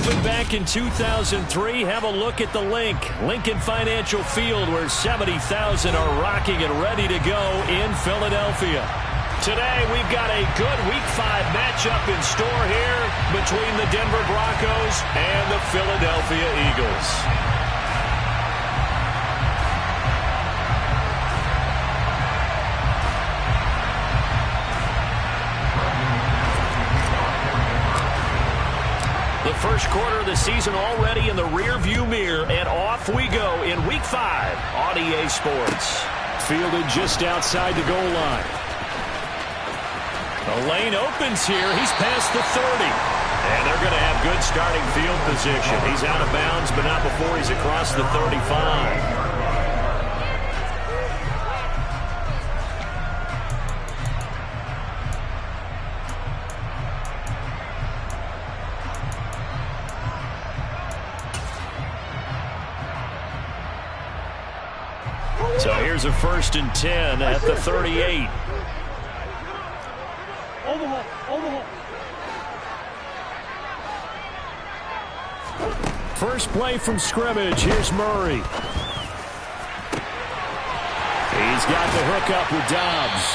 opened back in 2003. Have a look at the link. Lincoln Financial Field, where 70,000 are rocking and ready to go in Philadelphia. Today, we've got a good Week 5 matchup in store here between the Denver Broncos and the Philadelphia Eagles. The first quarter of the season already in the rear-view mirror, and off we go in Week 5 on EA Sports. Fielded just outside the goal line. The lane opens here. He's past the 30. And they're going to have good starting field position. He's out of bounds, but not before he's across the 35. So here's a 1st and 10 at the 38. First play from scrimmage. Here's Murray. He's got the hookup with Dobbs.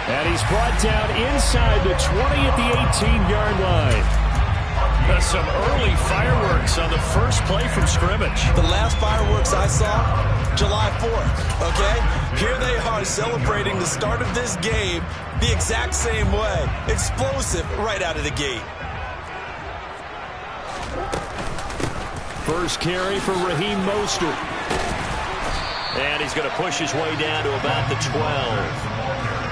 And he's brought down inside the 20 at the 18-yard line. Some early fireworks on the first play from scrimmage. The last fireworks I saw, July 4th, okay? Here they are celebrating the start of this game the exact same way. Explosive right out of the gate. First carry for Raheem Mostert. And he's going to push his way down to about the 12.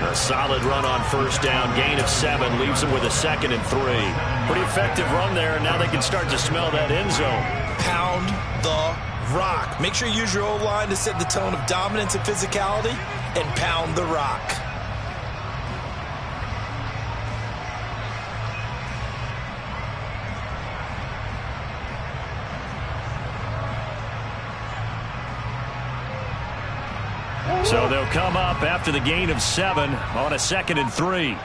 A solid run on first down. Gain of 7 leaves him with a 2nd and 3. Pretty effective run there, and now they can start to smell that end zone. Pound the rock. Make sure you use your O-line to set the tone of dominance and physicality, and pound the rock. So they'll come up after the gain of 7 on a 2nd and 3.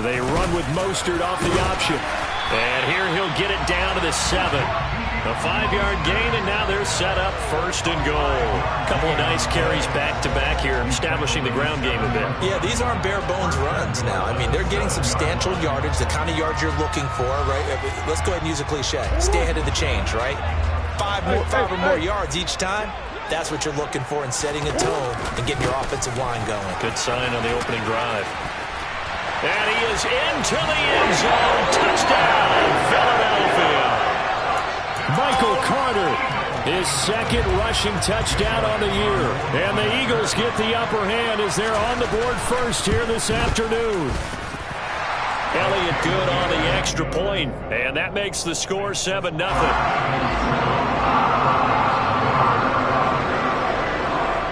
They run with Mostert off the option. And here he'll get it down to the 7. A 5-yard gain, and now they're set up 1st and goal. A couple of nice carries back-to-back here, establishing the ground game a bit. Yeah, these aren't bare-bones runs now. I mean, they're getting substantial yardage, the kind of yards you're looking for, right? Let's go ahead and use a cliche. Stay ahead of the change, right? 5 or more yards each time. That's what you're looking for in setting a tone and getting your offensive line going. Good sign on the opening drive. And he is into the end zone. Touchdown, Philadelphia. Michael Carter, his 2nd rushing touchdown on the year. And the Eagles get the upper hand as they're on the board first here this afternoon. Elliott good on the extra point, and that makes the score 7-0.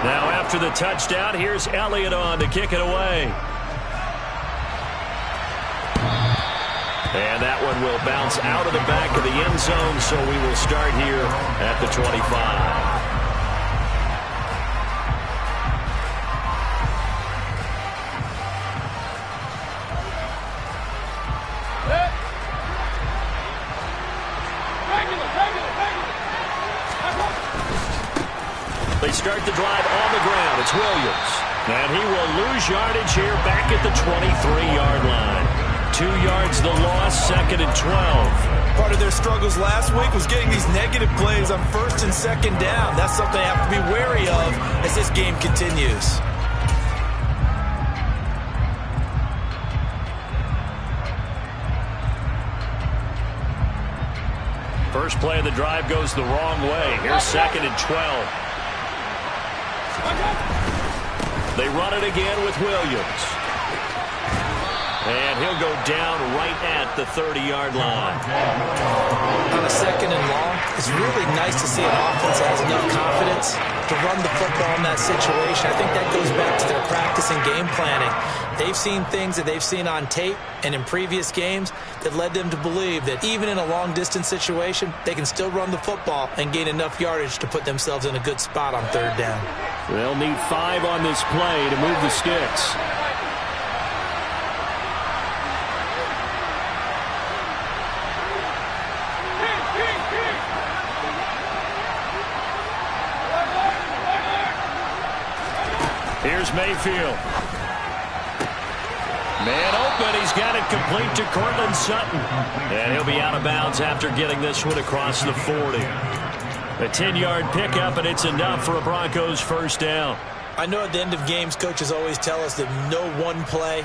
Now after the touchdown, here's Elliott on to kick it away. And that one will bounce out of the back of the end zone, so we will start here at the 25. They start the drive on the ground. It's Williams. And he will lose yardage here back at the 23-yard line. 2 yards the loss, 2nd and 12. Part of their struggles last week was getting these negative plays on 1st and 2nd down. That's something they have to be wary of as this game continues. First play of the drive goes the wrong way. Here's 2nd and 12. They run it again with Williams. And he'll go down right at the 30-yard line. On a 2nd and long, it's really nice to see an offense that has enough confidence to run the football in that situation. I think that goes back to their practice and game planning. They've seen things that they've seen on tape and in previous games that led them to believe that even in a long-distance situation, they can still run the football and gain enough yardage to put themselves in a good spot on 3rd down. They'll need 5 on this play to move the sticks. Here's Mayfield. Man open. He's got it complete to Cortland Sutton. And he'll be out of bounds after getting this one across the 40. A 10-yard pickup, and it's enough for a Broncos first down. I know at the end of games, coaches always tell us that no one play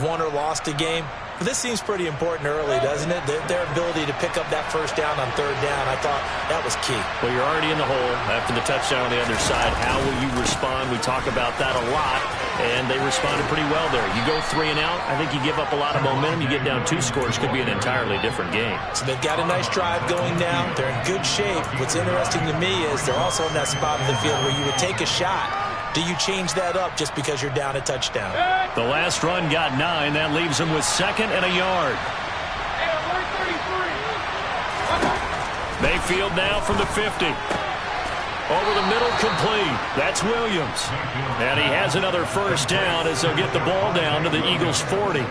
won or lost a game. But this seems pretty important early, doesn't it? Their ability to pick up that first down on third down, I thought that was key. Well, you're already in the hole after the touchdown on the other side. How will you respond? We talk about that a lot, and they responded pretty well there. You go 3 and out, I think you give up a lot of momentum. You get down 2 scores, could be an entirely different game. So they've got a nice drive going now. They're in good shape. What's interesting to me is they're also in that spot of the field where you would take a shot. Do you change that up just because you're down a touchdown? The last run got 9. That leaves them with 2nd and a yard. Mayfield now from the 50. Over the middle, complete. That's Williams. And he has another first down as they'll get the ball down to the Eagles' 40.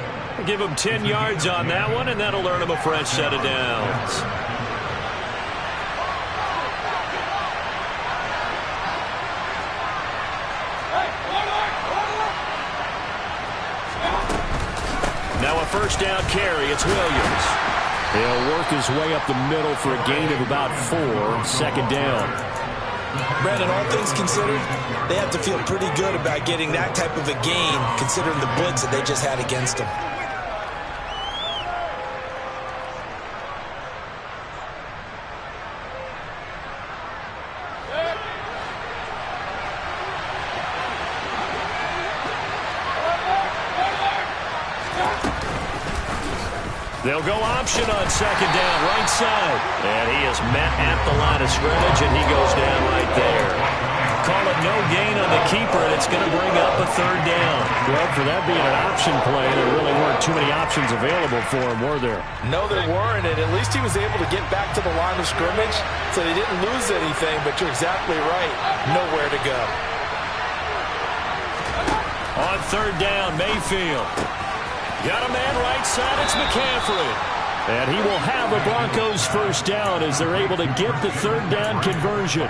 Give him 10 yards on that one, and that'll earn him a fresh set of downs. Now a first down carry. It's Williams. He'll work his way up the middle for a gain of about 4. 2nd down. Brandon, all things considered, they have to feel pretty good about getting that type of a gain considering the blitz that they just had against them. They'll go option on 2nd down, right side. And he is met at the line of scrimmage, and he goes down right there. Call it no gain on the keeper, and it's going to bring up a 3rd down. Well, for that being an option play, there really weren't too many options available for him, were there? No, there weren't, and at least he was able to get back to the line of scrimmage, so he didn't lose anything, but you're exactly right. Nowhere to go. On 3rd down, Mayfield. Got a man right side, it's McCaffrey. And he will have a Broncos first down as they're able to get the 3rd down conversion.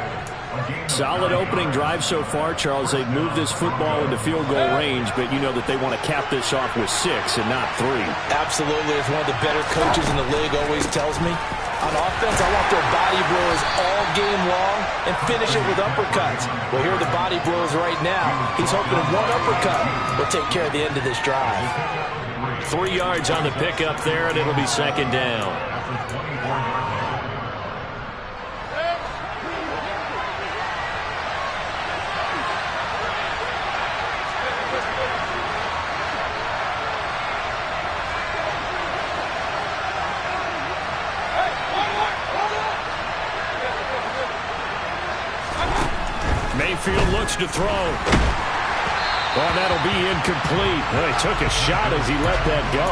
Solid opening drive so far, Charles. They've moved this football into field goal range, but you know that they want to cap this off with 6 and not 3. Absolutely. As one of the better coaches in the league always tells me, on offense, I want their body blows all game long and finish it with uppercuts. Well, here are the body blows right now. He's hoping one uppercut will take care of the end of this drive. 3 yards on the pickup there, and it'll be 2nd down. Mayfield looks to throw. Well, that'll be incomplete. Well, he took a shot as he let that go.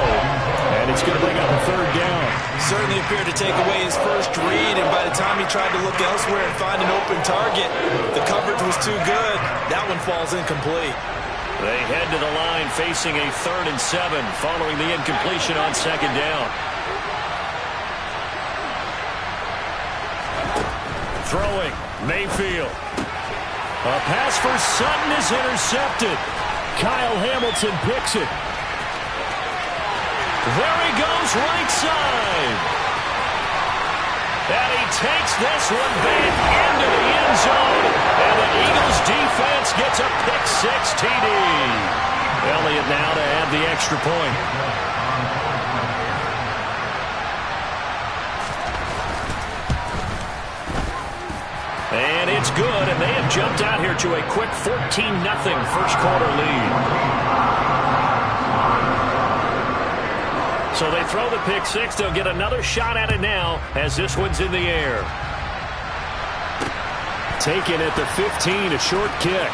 And it's going to bring up a 3rd down. Certainly appeared to take away his first read, and by the time he tried to look elsewhere and find an open target, the coverage was too good. That one falls incomplete. They head to the line facing a 3rd and 7 following the incompletion on 2nd down. Throwing, Mayfield. A pass for Sutton is intercepted. Kyle Hamilton picks it. There he goes, right side. And he takes this one back into the end zone. And the Eagles defense gets a pick-6 TD. Elliott now to add the extra point. And it's good, and they have jumped out here to a quick 14-0 first quarter lead. So they throw the pick-6. They'll get another shot at it now as this one's in the air. Taken at the 15, a short kick.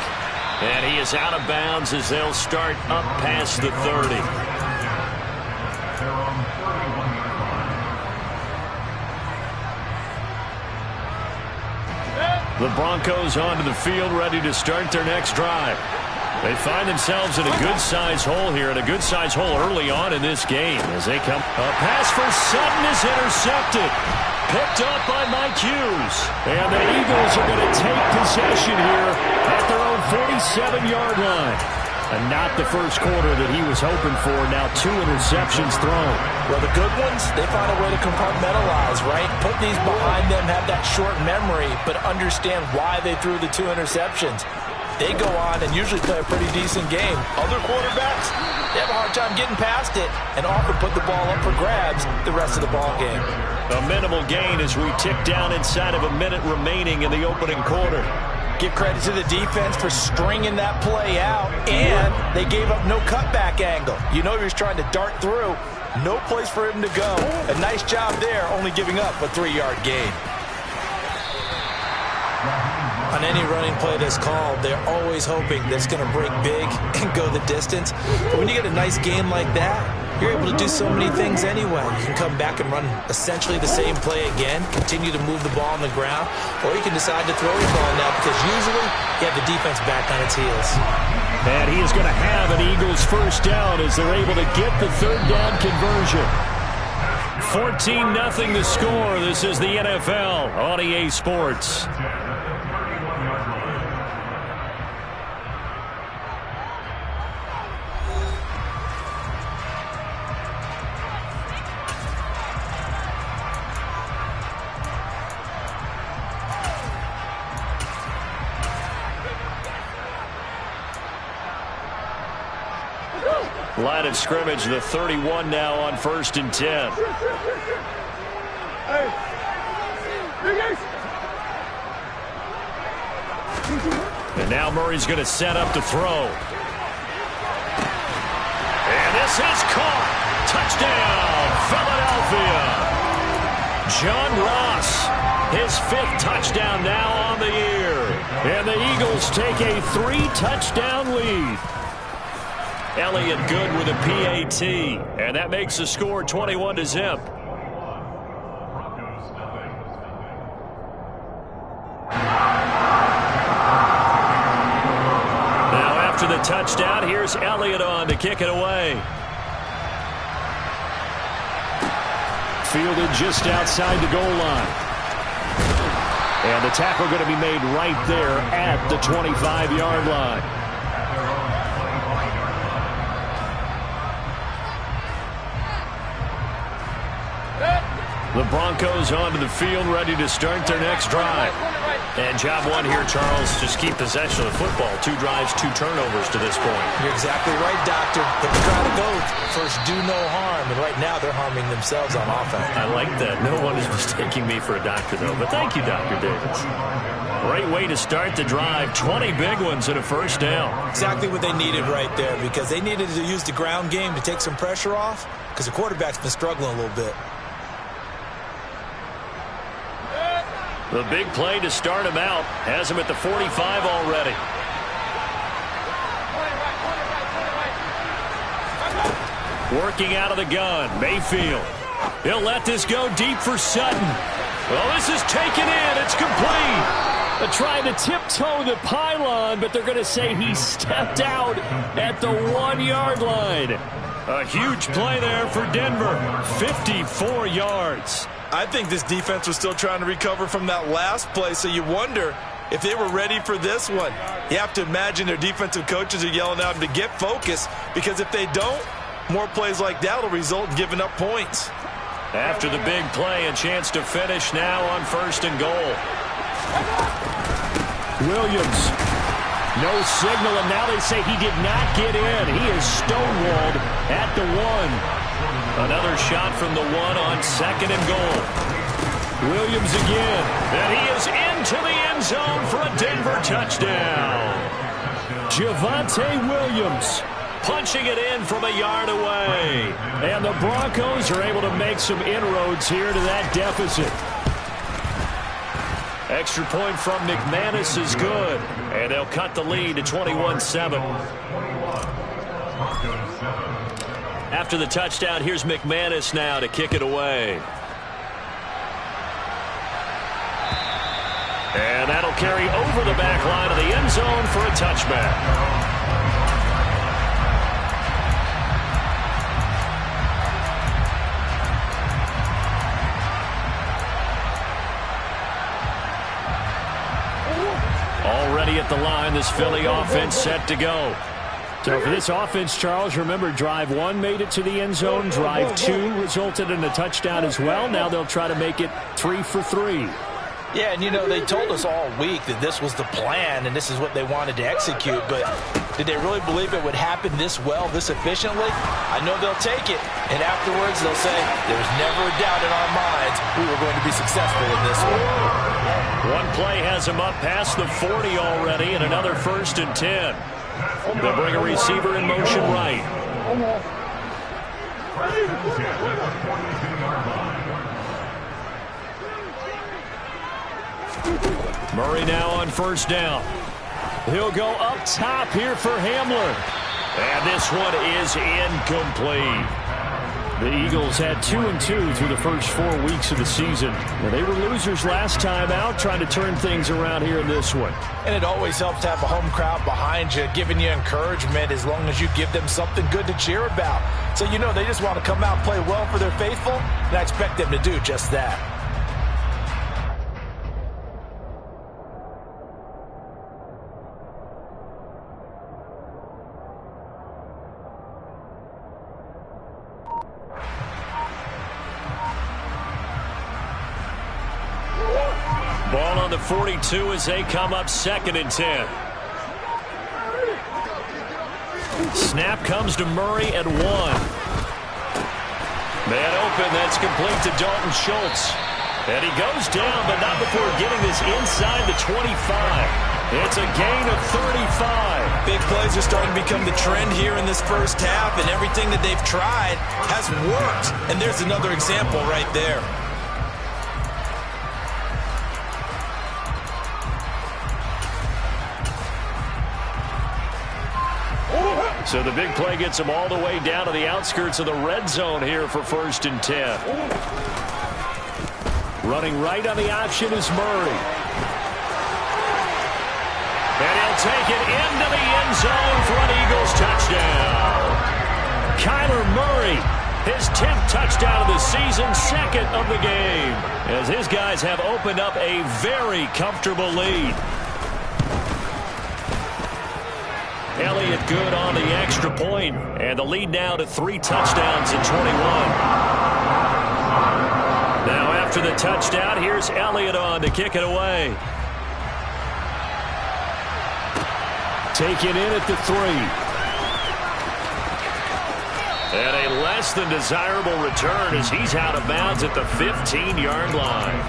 And he is out of bounds as they'll start up past the 30. The Broncos onto the field, ready to start their next drive. They find themselves in a good-sized hole here, and a good-sized hole early on in this game as they come. A pass for Sutton is intercepted. Picked up by Mike Hughes. And the Eagles are going to take possession here at their own 47-yard line. And not the first quarter that he was hoping for. Now 2 interceptions thrown. Well, the good ones, they find a way to compartmentalize, right? Put these behind them, have that short memory, but understand why they threw the 2 interceptions. They go on and usually play a pretty decent game. Other quarterbacks, they have a hard time getting past it and often put the ball up for grabs the rest of the ball game. A minimal gain as we tick down inside of a minute remaining in the opening quarter. Give credit to the defense for stringing that play out, and they gave up no cutback angle. You know he was trying to dart through. No place for him to go. A nice job there, only giving up a 3-yard gain. On any running play that's called, they're always hoping that it's going to break big and go the distance. But when you get a nice game like that, you're able to do so many things anyway. You can come back and run essentially the same play again, continue to move the ball on the ground, or you can decide to throw your ball now because usually you have the defense back on its heels. And he is going to have an Eagles first down as they're able to get the third down conversion. 14-0 the score. This is the NFL on EA Sports. Line of scrimmage, the 31 now on 1st and 10. And now Murray's going to set up to throw. And this is caught. Touchdown, Philadelphia. John Ross, his 5th touchdown now on the year. And the Eagles take a 3-touchdown lead. Elliott good with a PAT, and that makes the score 21-0. Now after the touchdown, here's Elliott on to kick it away. Fielded just outside the goal line. And the tackle going to be made right there at the 25-yard line. The Broncos onto the field, ready to start their next drive. And job one here, Charles, just keep possession of the football. 2 drives, 2 turnovers to this point. You're exactly right, Doctor. But they try to go first, do no harm. And right now, they're harming themselves on offense. I like that. No one is mistaking me for a doctor, though. But thank you, Dr. Davis. Great way to start the drive. 20 big ones and a first down. Exactly what they needed right there, because they needed to use the ground game to take some pressure off, because the quarterback's been struggling a little bit. The big play to start him out has him at the 45 already. Working out of the gun, Mayfield. He'll let this go deep for Sutton. Well, this is taken in. It's complete. They're trying to tiptoe the pylon, but they're going to say he stepped out at the 1-yard line. A huge play there for Denver. 54 yards. I think this defense was still trying to recover from that last play, so you wonder if they were ready for this one. You have to imagine their defensive coaches are yelling at them to get focused, because if they don't, more plays like that will result in giving up points. After the big play, a chance to finish now on 1st and goal. Williams. No signal, and now they say he did not get in. He is stonewalled at the 1. Another shot from the 1 on 2nd and goal. Williams again. And he is into the end zone for a Denver touchdown. Javonte Williams punching it in from a yard away. And the Broncos are able to make some inroads here to that deficit. Extra point from McManus is good. And they'll cut the lead to 21-7. After the touchdown, here's McManus now to kick it away. And that'll carry over the back line of the end zone for a touchback. ready at the line. This Philly offense set to go. So for this offense, Charles, remember, drive 1 made it to the end zone. Drive 2 resulted in a touchdown as well. Now they'll try to make it 3 for 3. Yeah, and, you know, they told us all week that this was the plan and this is what they wanted to execute, but did they really believe it would happen this well, this efficiently? I know they'll take it, and afterwards they'll say, there's never a doubt in our minds we were going to be successful in this one. One play has him up past the 40 already, and another 1st and 10. They'll bring a receiver in motion right. Murray now on 1st down. He'll go up top here for Hamler. And this one is incomplete. The Eagles had 2-2 through the first 4 weeks of the season. Now, they were losers last time out, trying to turn things around here in this one. And it always helps to have a home crowd behind you, giving you encouragement as long as you give them something good to cheer about. So, you know, they just want to come out and play well for their faithful, and I expect them to do just that. Ball on the 42 as they come up 2nd and 10. Snap comes to Murray at 1. Man open, that's complete to Dalton Schultz. And he goes down, but not before getting this inside the 25. It's a gain of 35. Big plays are starting to become the trend here in this first half, and everything that they've tried has worked. And there's another example right there. So the big play gets them all the way down to the outskirts of the red zone here for 1st and 10. Running right on the option is Murray. And he'll take it into the end zone for an Eagles touchdown. Kyler Murray, his 10th touchdown of the season, 2nd of the game, as his guys have opened up a very comfortable lead. Elliott good on the extra point, and the lead now to 3 touchdowns in 21. Now after the touchdown, here's Elliott on to kick it away. Taken in at the 3. And a less than desirable return as he's out of bounds at the 15-yard line.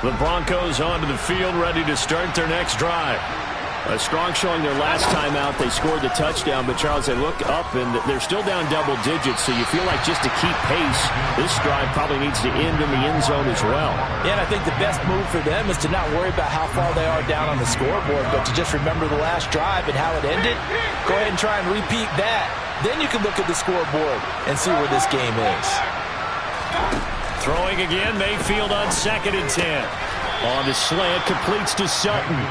The Broncos onto the field, ready to start their next drive. A strong showing their last time out. They scored the touchdown, but, Charles, they look up, and they're still down double digits, so you feel like just to keep pace, this drive probably needs to end in the end zone as well. Yeah, and I think the best move for them is to not worry about how far they are down on the scoreboard, but to just remember the last drive and how it ended. Go ahead and try and repeat that. Then you can look at the scoreboard and see where this game is. Throwing again, Mayfield on 2nd and 10. On the slant, completes to Sutton.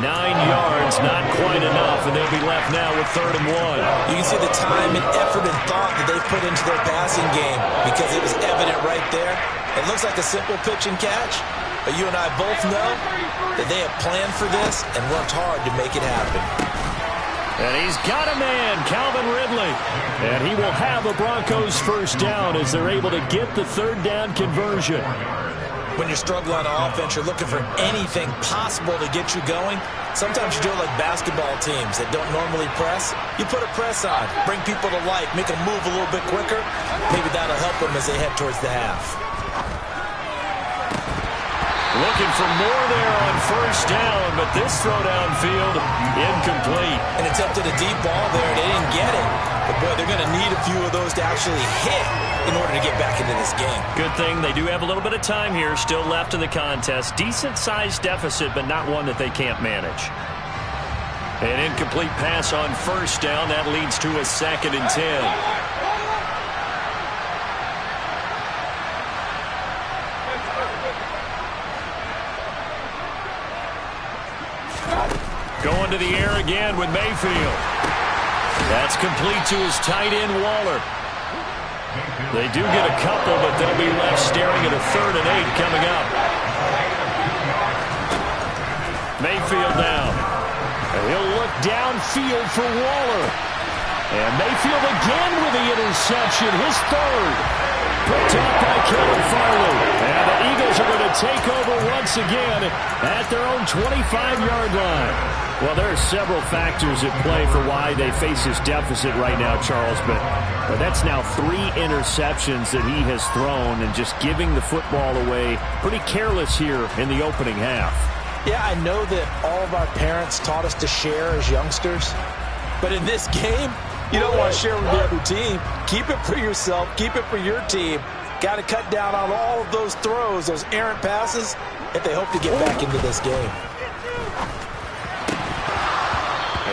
9 yards, not quite enough, and they'll be left now with 3rd and 1. You can see the time and effort and thought that they've put into their passing game because it was evident right there. It looks like a simple pitch and catch, but you and I both know that they have planned for this and worked hard to make it happen. And he's got a man, Calvin Ridley. And he will have a Broncos 1st down as they're able to get the 3rd down conversion. When you're struggling on offense, you're looking for anything possible to get you going. Sometimes you do it like basketball teams that don't normally press. You put a press on, bring people to life, make them move a little bit quicker. Maybe that'll help them as they head towards the half. Looking for more there on 1st down, but this throw downfield, incomplete. And attempted a deep ball there. They didn't get it. But, boy, they're going to need a few of those to actually hit in order to get back into this game. Good thing they do have a little bit of time here still left in the contest. Decent-sized deficit, but not one that they can't manage. An incomplete pass on 1st down. That leads to a 2nd and 10. Going to the air again with Mayfield. That's complete to his tight end, Waller. They do get a couple, but they'll be left staring at a 3rd and 8 coming up. Mayfield now. And he'll look downfield for Waller. And Mayfield again with the interception, his 3rd. Picked up by Kellen Farley. And the Eagles are going to take over once again at their own 25-yard line. Well, there are several factors at play for why they face this deficit right now, Charles. But that's now 3 interceptions that he has thrown and just giving the football away pretty careless here in the opening half. Yeah, I know that all of our parents taught us to share as youngsters. But in this game, you don't want to share with the other team. Keep it for yourself. Keep it for your team. Got to cut down on all of those throws, those errant passes, if they hope to get back into this game.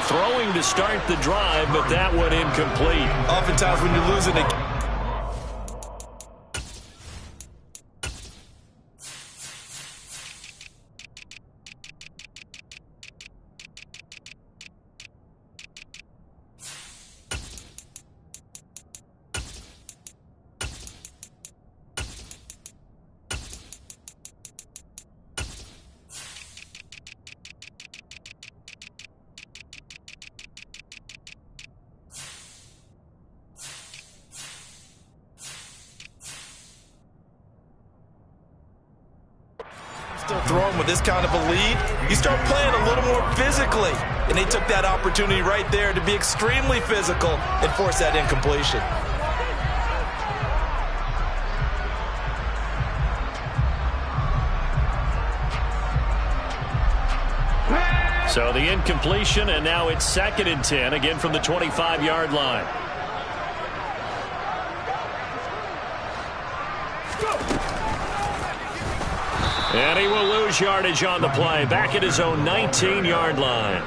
Throwing to start the drive, but that one incomplete. Oftentimes when you're losing a throwing with this kind of a lead, you start playing a little more physically. And they took that opportunity right there to be extremely physical and force that incompletion. So the incompletion, and now it's 2nd and 10, again from the 25-yard line. And he will lose yardage on the play. Back at his own 19-yard line.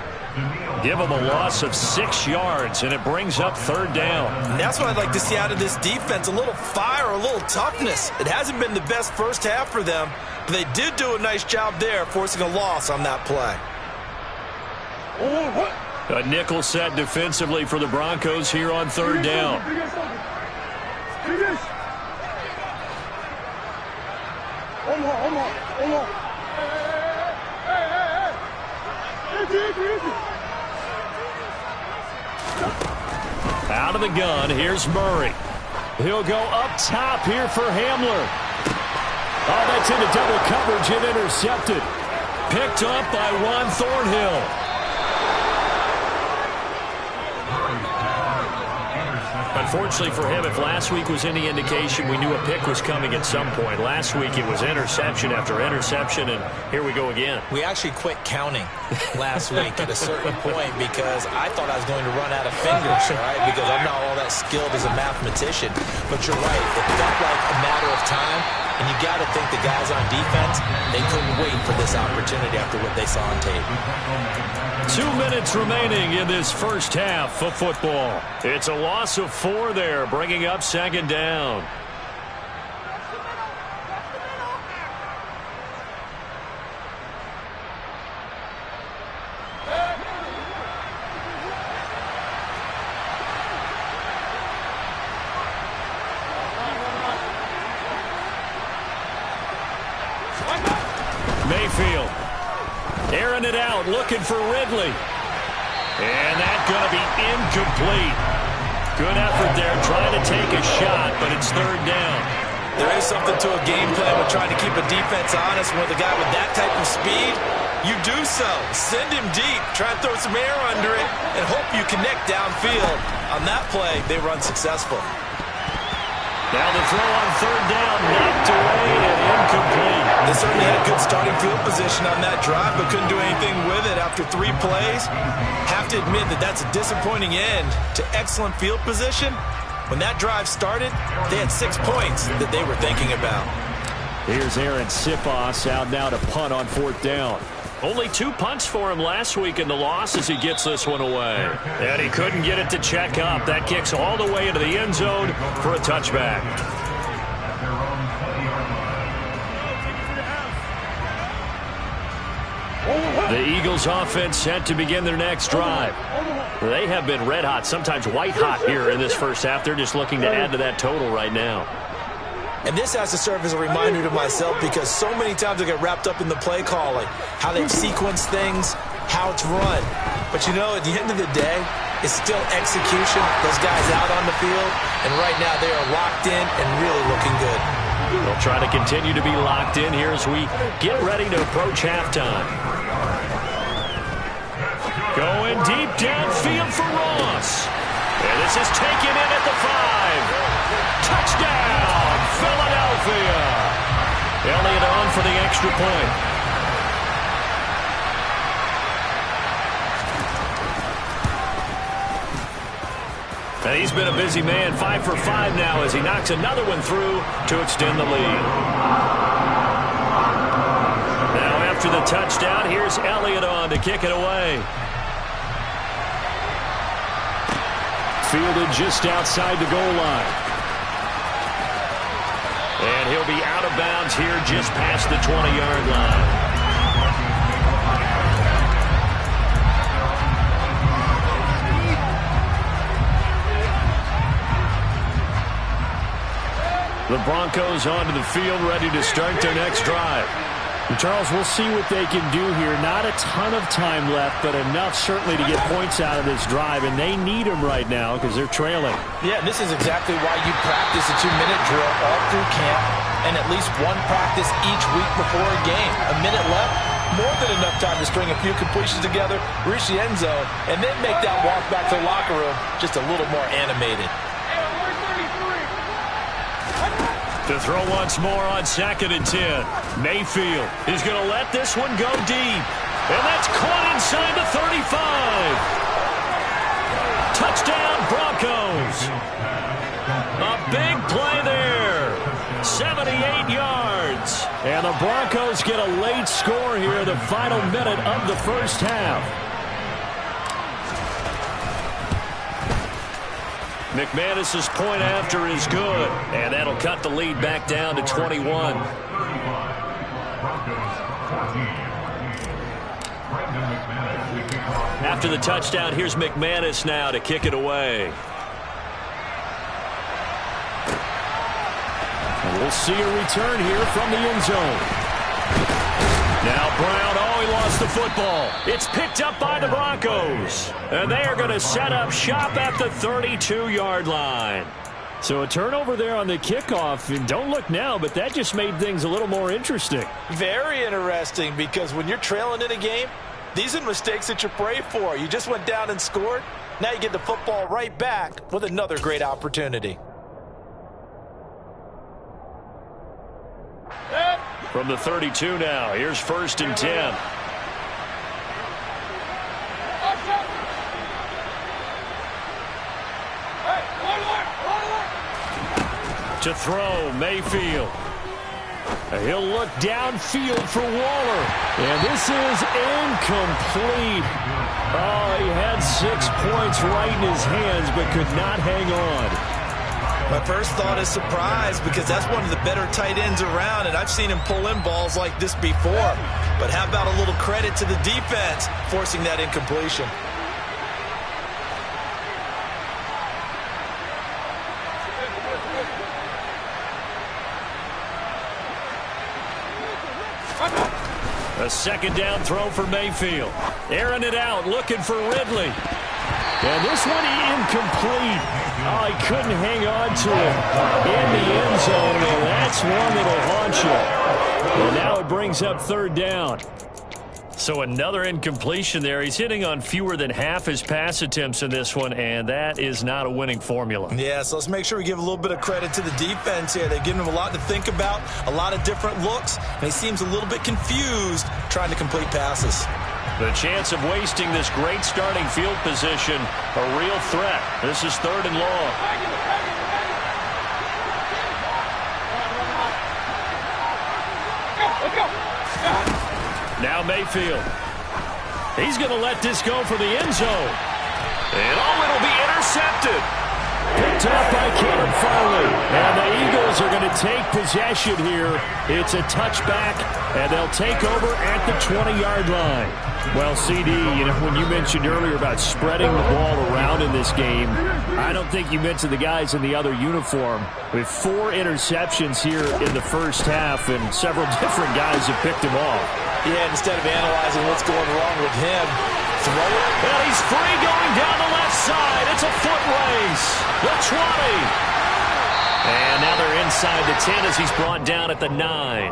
Give him a loss of 6 yards, and it brings up 3rd down. And that's what I'd like to see out of this defense, a little fire, a little toughness. It hasn't been the best first half for them, but they did do a nice job there, forcing a loss on that play. A nickel set defensively for the Broncos here on 3rd down. Out of the gun, here's Murray. He'll go up top here for Hamler. Oh, that's into double coverage and intercepted. Picked up by Juan Thornhill. Unfortunately for him, if last week was any indication, we knew a pick was coming at some point. Last week it was interception after interception, and here we go again. We actually quit counting last week at a certain point because I thought I was going to run out of fingers, all right, because I'm not all that skilled as a mathematician. But you're right. It felt like a matter of time, and you got to think the guys on defense, they couldn't wait for this opportunity after what they saw on tape. 2 minutes remaining in this first half of football. It's a loss of 4 there, bringing up 2nd down. Mayfield. Airing it out, looking for Ridley. And that's going to be incomplete. Good effort there, trying to take a shot, but it's 3rd down. There is something to a game plan with trying to keep a defense honest. With a guy with that type of speed, you do so. Send him deep, try and throw some air under it, and hope you connect downfield. On that play, they were unsuccessful. Now the throw on 3rd down, knocked away and incomplete. They certainly had good starting field position on that drive, but couldn't do anything with it after 3 plays. Have to admit that that's a disappointing end to excellent field position. When that drive started, they had 6 points that they were thinking about. Here's Aaron Sipos out now to punt on 4th down. Only 2 punts for him last week in the loss as he gets this one away. And he couldn't get it to check up. That kicks all the way into the end zone for a touchback. The Eagles offense set to begin their next drive. They have been red hot, sometimes white hot here in this first half. They're just looking to add to that total right now. And this has to serve as a reminder to myself because so many times I get wrapped up in the play calling, how they've sequenced things, how it's run. But, you know, at the end of the day, it's still execution. Those guys out on the field, and right now they are locked in and really looking good. They'll try to continue to be locked in here as we get ready to approach halftime. Going deep downfield for Ross. And this is taken in at the 5. Touchdown, Philadelphia. Elliott on for the extra point. And he's been a busy man, 5 for 5 now as he knocks another one through to extend the lead. Now after the touchdown, here's Elliott on to kick it away. Fielded just outside the goal line. And he'll be out of bounds here just past the 20-yard line. The Broncos onto the field, ready to start their next drive. Charles, we'll see what they can do here. Not a ton of time left, but enough certainly to get points out of this drive, and they need them right now because they're trailing. Yeah, this is exactly why you practice a 2-minute drill all through camp and at least one practice each week before a game. A minute left, more than enough time to string a few completions together, reach the end zone, and then make that walk back to the locker room just a little more animated. To throw once more on 2nd and 10. Mayfield is going to let this one go deep. And that's caught inside the 35. Touchdown, Broncos. A big play there. 78 yards. And the Broncos get a late score here in the final minute of the first half. McManus's point after is good, and that'll cut the lead back down to 21. After the touchdown, here's McManus now to kick it away. And we'll see a return here from the end zone. Now Brown, oh, he lost the football. It's picked up by the Broncos. And they are going to set up shop at the 32-yard line. So a turnover there on the kickoff. And don't look now, but that just made things a little more interesting. Very interesting because when you're trailing in a game, these are mistakes that you pray for. You just went down and scored. Now you get the football right back with another great opportunity. From the 32 now, here's 1st and 10. To throw, Mayfield. He'll look downfield for Waller. And this is incomplete. Oh, he had 6 points right in his hands, but could not hang on. My first thought is surprise because that's one of the better tight ends around, and I've seen him pull in balls like this before. But how about a little credit to the defense forcing that incompletion? A 2nd down throw for Mayfield. Airing it out, looking for Ridley. And this one incomplete. Oh, he couldn't hang on to it in the end zone, and that's one that'll haunt you. And now it brings up 3rd down. So another incompletion there. He's hitting on fewer than half his pass attempts in this one, and that is not a winning formula. Yeah, so let's make sure we give a little bit of credit to the defense here. They've given him a lot to think about, a lot of different looks, and he seems a little bit confused trying to complete passes. The chance of wasting this great starting field position, a real threat. This is 3rd and long. Now Mayfield. He's going to let this go for the end zone. And oh, it'll be intercepted. Picked up by Caleb Farley. And the Eagles are going to take possession here. It's a touchback, and they'll take over at the 20-yard line. Well, CD, when you mentioned earlier about spreading the ball around in this game, I don't think you mentioned the guys in the other uniform. With 4 interceptions here in the first half, and several different guys have picked him off. Yeah, instead of analyzing what's going wrong with him, throw it. And he's free going down the left side. It's a foot race. The 20. And now they're inside the 10 as he's brought down at the 9.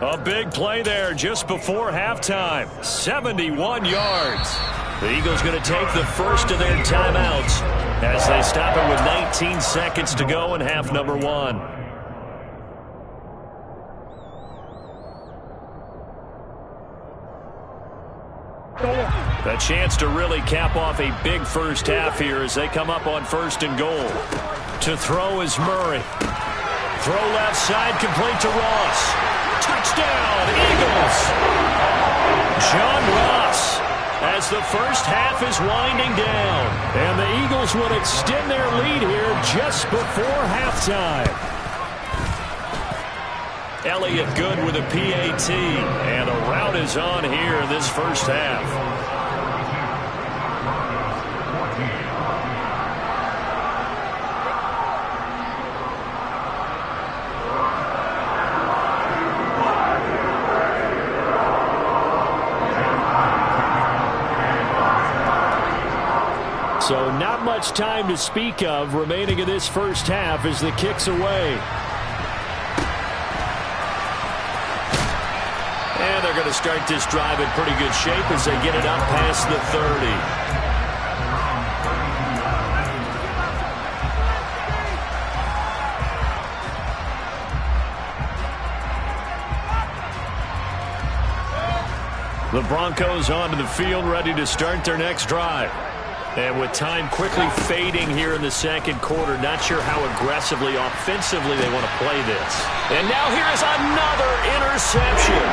A big play there just before halftime. 71 yards. The Eagles going to take the first of their timeouts as they stop it with 19 seconds to go in half number 1. A chance to really cap off a big first half here as they come up on 1st and goal. To throw is Murray. Throw left side, complete to Ross. Touchdown, Eagles! John Ross, as the first half is winding down. And the Eagles would extend their lead here just before halftime. Elliott good with a PAT. And a rout is on here in this first half. So not much time to speak of remaining in this first half as the kick's away. And they're going to start this drive in pretty good shape as they get it up past the 30. The Broncos onto the field, ready to start their next drive. And with time quickly fading here in the second quarter, not sure how aggressively, offensively they want to play this. And now here is another interception.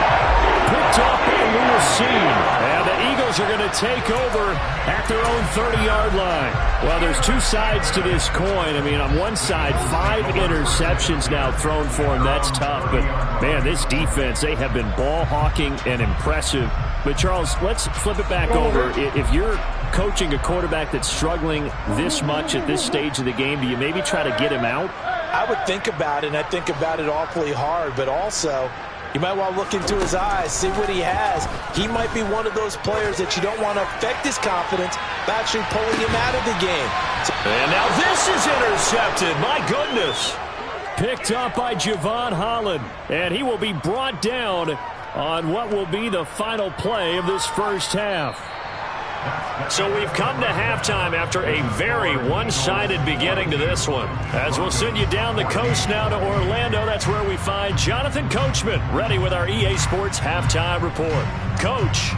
Picked off by Lewis. And the Eagles are going to take over at their own 30-yard line. Well, there's 2 sides to this coin. I mean, on one side, 5 interceptions now thrown for him. That's tough. But, man, this defense, they have been ball hawking and impressive. But, Charles, let's flip it back over. If you're coaching a quarterback that's struggling this much at this stage of the game, do you maybe try to get him out? I would think about it, and I think about it awfully hard. But also, you might want to look into his eyes, see what he has. He might be one of those players that you don't want to affect his confidence by actually pulling him out of the game. And now this is intercepted. My goodness. Picked up by Javon Holland. And he will be brought down on what will be the final play of this first half. So we've come to halftime after a very one-sided beginning to this one. As we'll send you down the coast now to Orlando, that's where we find Jonathan Coachman ready with our EA Sports Halftime Report. Coach.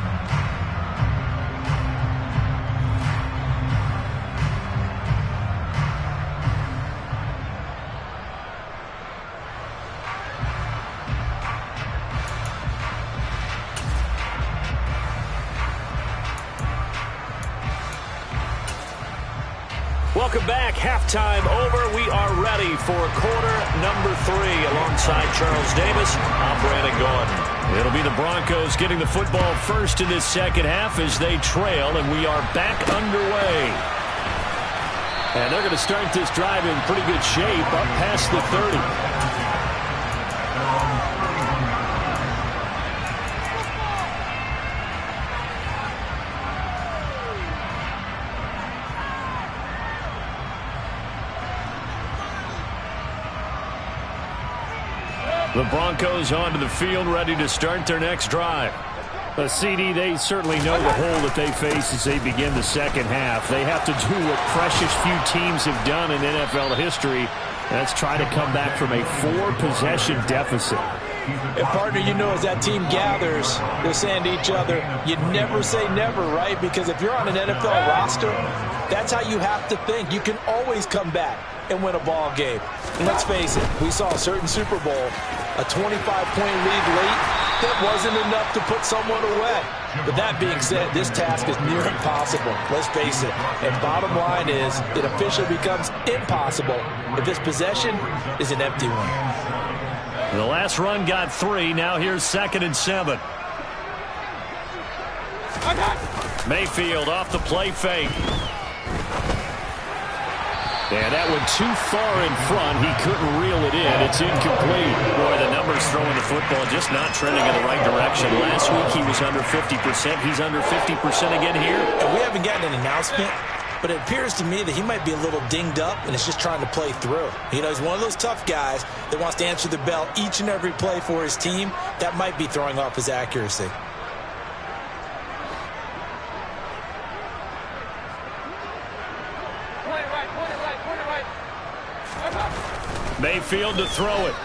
Welcome back. Halftime over. We are ready for quarter number 3 alongside Charles Davis. I'm Brandon Gordon. It'll be the Broncos getting the football first in this second half as they trail, and we are back underway. And they're going to start this drive in pretty good shape up past the 30. The Broncos onto the field, ready to start their next drive. CD, they certainly know the hole that they face as they begin the second half. They have to do what precious few teams have done in NFL history. That's try to come back from a 4-possession deficit. And, partner, you know, as that team gathers, they're saying to each other, you never say never, right? Because if you're on an NFL roster, that's how you have to think. You can always come back and win a ball game. And let's face it, we saw a certain Super Bowl A 25-point lead late, that wasn't enough to put someone away. But that being said, this task is near impossible. Let's face it. And bottom line is, it officially becomes impossible if this possession is an empty one. The last run got 3. Now here's 2nd and 7. Mayfield off the play fake. And that went too far in front. He couldn't reel it in. It's incomplete. Boy, the numbers throwing the football just not trending in the right direction. Last week he was under 50%. He's under 50% again here. And we haven't gotten an announcement, but it appears to me that he might be a little dinged up and is just trying to play through. You know, he's one of those tough guys that wants to answer the bell each and every play for his team. That might be throwing off his accuracy. Mayfield to throw it.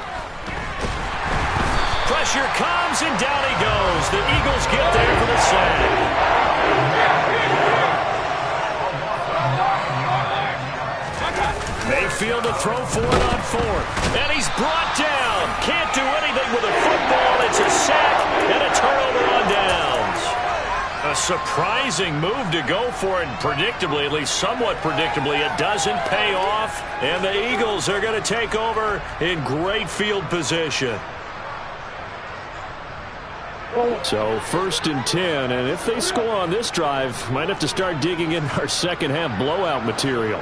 Pressure comes, and down he goes. The Eagles get there for the sack. Mayfield to throw for it on 4th. And he's brought down. Can't do anything with a football. It's a sack and a turnover on downs. A surprising move to go for it, predictably, at least somewhat predictably. It doesn't pay off, and the Eagles are going to take over in great field position. So 1st and 10, and if they score on this drive, might have to start digging in our second half blowout material.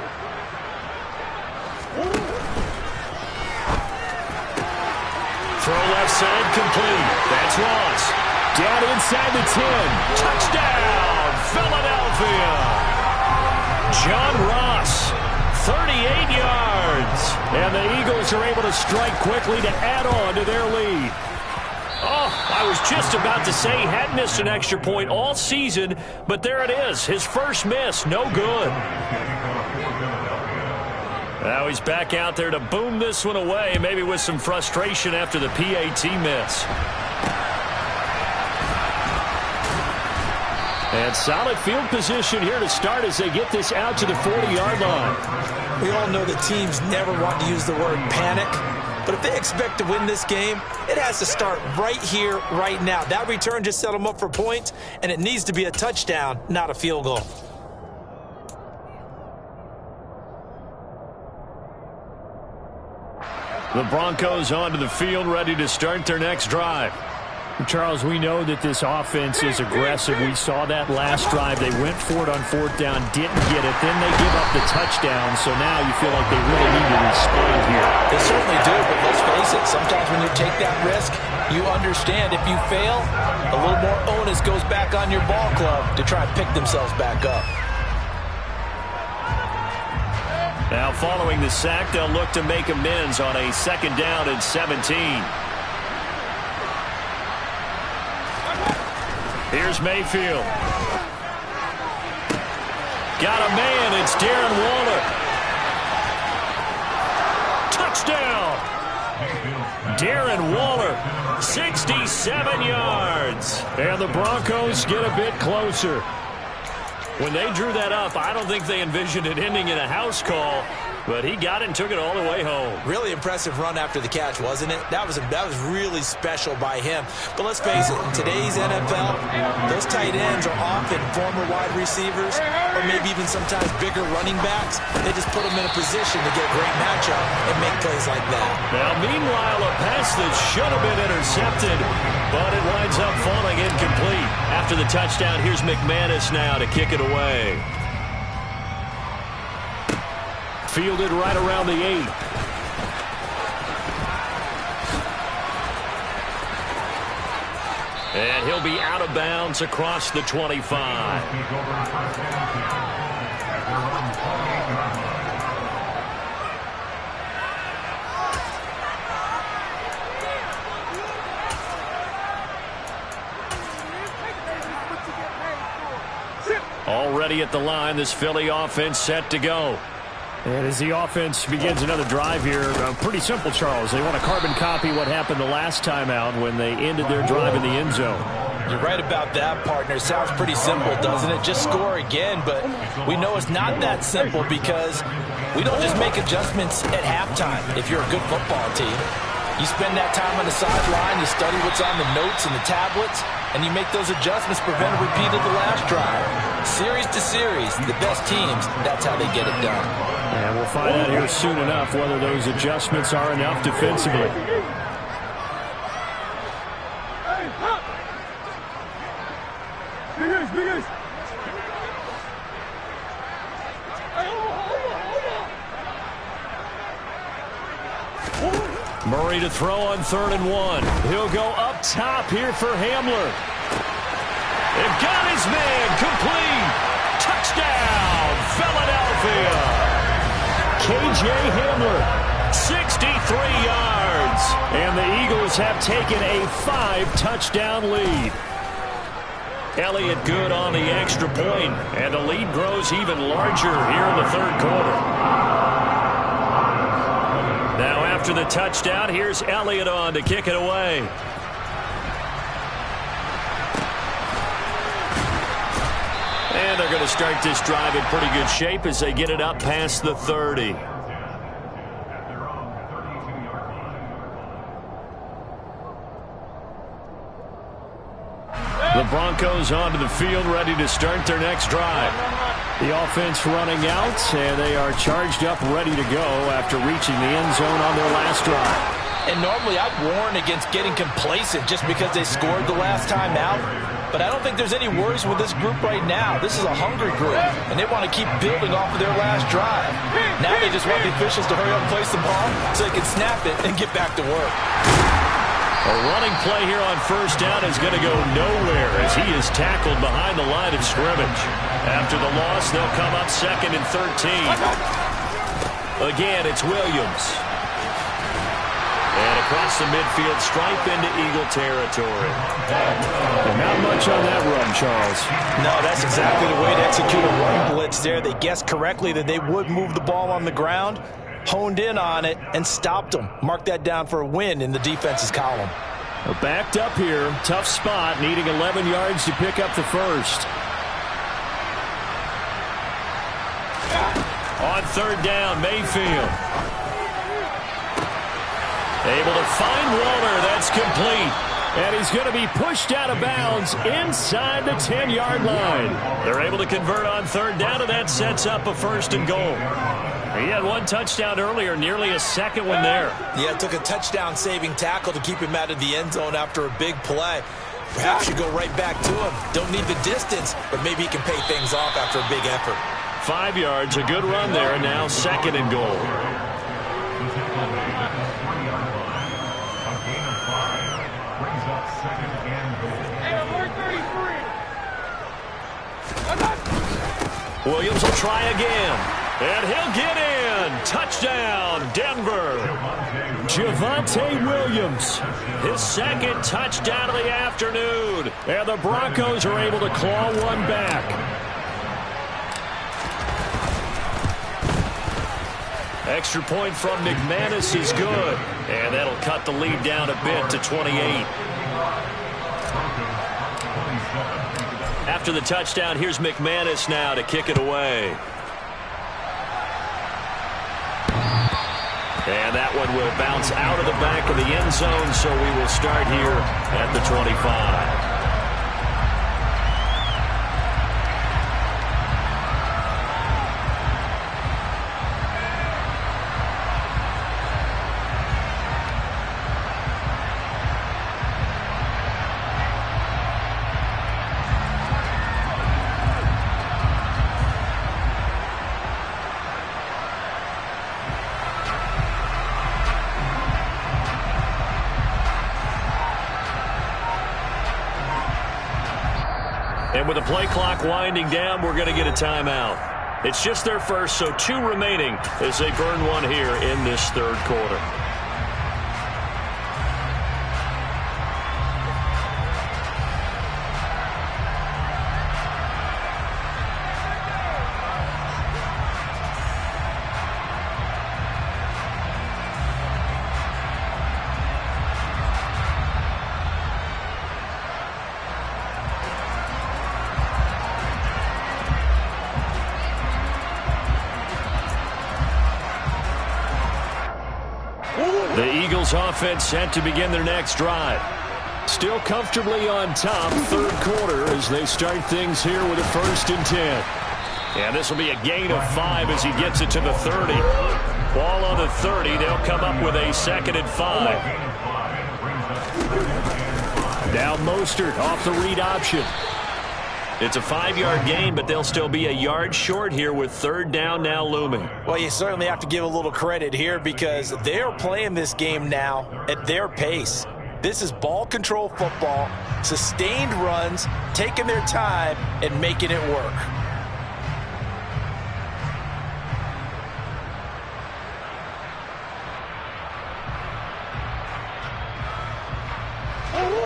Throw left side complete. That's Ross. Down inside the 10. Touchdown, Philadelphia. John Ross, 38 yards. And the Eagles are able to strike quickly to add on to their lead. Oh, I was just about to say he hadn't missed an extra point all season, but there it is. His first miss, no good. Now he's back out there to boom this one away, maybe with some frustration after the PAT miss. And solid field position here to start as they get this out to the 40-yard line. We all know that teams never want to use the word panic, but if they expect to win this game, it has to start right here, right now. That return just set them up for points, and it needs to be a touchdown, not a field goal. The Broncos onto the field, ready to start their next drive. Charles, we know that this offense is aggressive. We saw that last drive. They went for it on 4th down, didn't get it. Then they give up the touchdown, so now you feel like they really need to respond here. They certainly do, but let's face it, sometimes when you take that risk, you understand if you fail, a little more onus goes back on your ball club to try and pick themselves back up. Now following the sack, they'll look to make amends on a 2nd down and 17. Here's Mayfield. Got a man. It's Darren Waller. Touchdown. Darren Waller, 67 yards. And the Broncos get a bit closer. When they drew that up, I don't think they envisioned it ending in a house call, but he got it and took it all the way home. Really impressive run after the catch, wasn't it? That was really special by him. But let's face it, in today's NFL, those tight ends are often former wide receivers or maybe even sometimes bigger running backs. They just put them in a position to get a great matchup and make plays like that. Now, meanwhile, a pass that should have been intercepted, but it winds up falling incomplete. After the touchdown, here's McManus now to kick it away. Fielded right around the 8. And he'll be out of bounds across the 25. Already at the line, this Philly offense set to go. And as the offense begins another drive here, pretty simple, Charles. They want to carbon copy what happened the last time out when they ended their drive in the end zone. You're right about that, partner. Sounds pretty simple, doesn't it? Just score again, but we know it's not that simple because we don't just make adjustments at halftime if you're a good football team. You spend that time on the sideline, you study what's on the notes and the tablets, and you make those adjustments, prevent a repeat of the last drive. Series to series, the best teams, that's how they get it done. And we'll find out here soon enough whether those adjustments are enough defensively. Murray to throw on 3rd and 1. He'll go up top here for Hamler. They've got his man complete. Touchdown, Philadelphia. K.J. Hamler, 63 yards. And the Eagles have taken a 5-touchdown lead. Elliott good on the extra point, and the lead grows even larger here in the 3rd quarter. Now after the touchdown, here's Elliott on to kick it away. And they're going to start this drive in pretty good shape as they get it up past the 30. The Broncos onto the field, ready to start their next drive. The offense running out, and they are charged up, ready to go after reaching the end zone on their last drive. And normally I'd warn against getting complacent just because they scored the last time out. But I don't think there's any worries with this group right now. This is a hungry group, and they want to keep building off of their last drive. Now they just want the officials to hurry up and place the ball so they can snap it and get back to work. A running play here on 1st down is going to go nowhere as he is tackled behind the line of scrimmage. After the loss, they'll come up 2nd and 13. Again, it's Williams. And across the midfield, stripe into Eagle territory. And not much on that run, Charles. No, that's exactly the way to execute a run blitz there. They guessed correctly that they would move the ball on the ground, honed in on it, and stopped them. Mark that down for a win in the defense's column. Backed up here, tough spot, needing 11 yards to pick up the first. On 3rd down, Mayfield. Able to find Waller. That's complete. And he's going to be pushed out of bounds inside the 10-yard line. They're able to convert on 3rd down, and that sets up a 1st and goal. He had 1 touchdown earlier, nearly a 2nd one there. Yeah, it took a touchdown-saving tackle to keep him out of the end zone after a big play. Perhaps you go right back to him. Don't need the distance, but maybe he can pay things off after a big effort. 5 yards, a good run there, and now 2nd and goal. Williams will try again, and he'll get in. Touchdown, Denver. Javonte Williams, his 2nd touchdown of the afternoon. And the Broncos are able to claw one back. Extra point from McManus is good, and that'll cut the lead down a bit to 28. After the touchdown, here's McManus now to kick it away. And that one will bounce out of the back of the end zone, so we will start here at the 25. And with the play clock winding down, we're going to get a timeout. It's just their first, so 2 remaining as they burn one here in this 3rd quarter. Bills offense set to begin their next drive. Still comfortably on top, third quarter, as they start things here with a 1st and 10. And this will be a gain of 5 as he gets it to the 30. Ball on the 30. They'll come up with a 2nd and 5. Now Mostert off the read option. It's a 5-yard gain, but they'll still be a yard short here with 3rd down now looming. Well, you certainly have to give a little credit here because they're playing this game now at their pace. This is ball control football, sustained runs, taking their time, and making it work.